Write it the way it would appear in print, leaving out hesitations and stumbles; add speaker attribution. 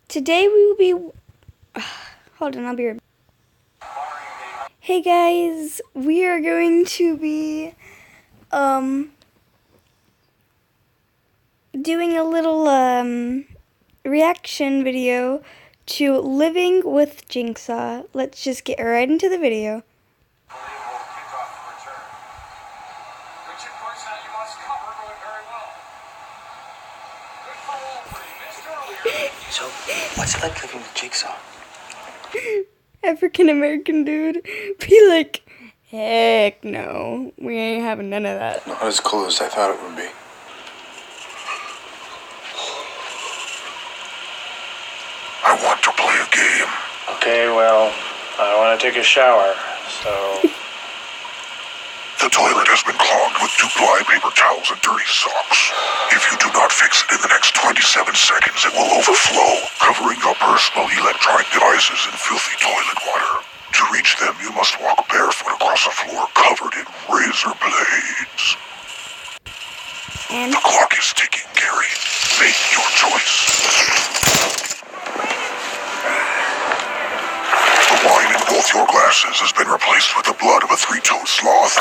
Speaker 1: Today we will be... hold on, I'll be right back. Hey guys, we are going to be doing a little reaction video to Living with Jigsaw. Let's just get right into the video.
Speaker 2: So, what's it like living with Jigsaw?
Speaker 1: African American dude be like, heck no, we ain't having none of that.
Speaker 3: Not as cool as I thought it would be.
Speaker 4: I want to play a game.
Speaker 5: Okay, well, I want to take a shower, so...
Speaker 4: The toilet has been clogged with 2 ply paper towels and dirty socks. If you do not fix it in the next 27 seconds, it will overflow, covering your personal electronic devices in filthy toilet water. To reach them, you must walk barefoot across a floor covered in razor blades.
Speaker 1: And
Speaker 4: The clock is ticking, Gary. Make your choice. The wine in both your glasses has been replaced with the blood of a 3-toed sloth.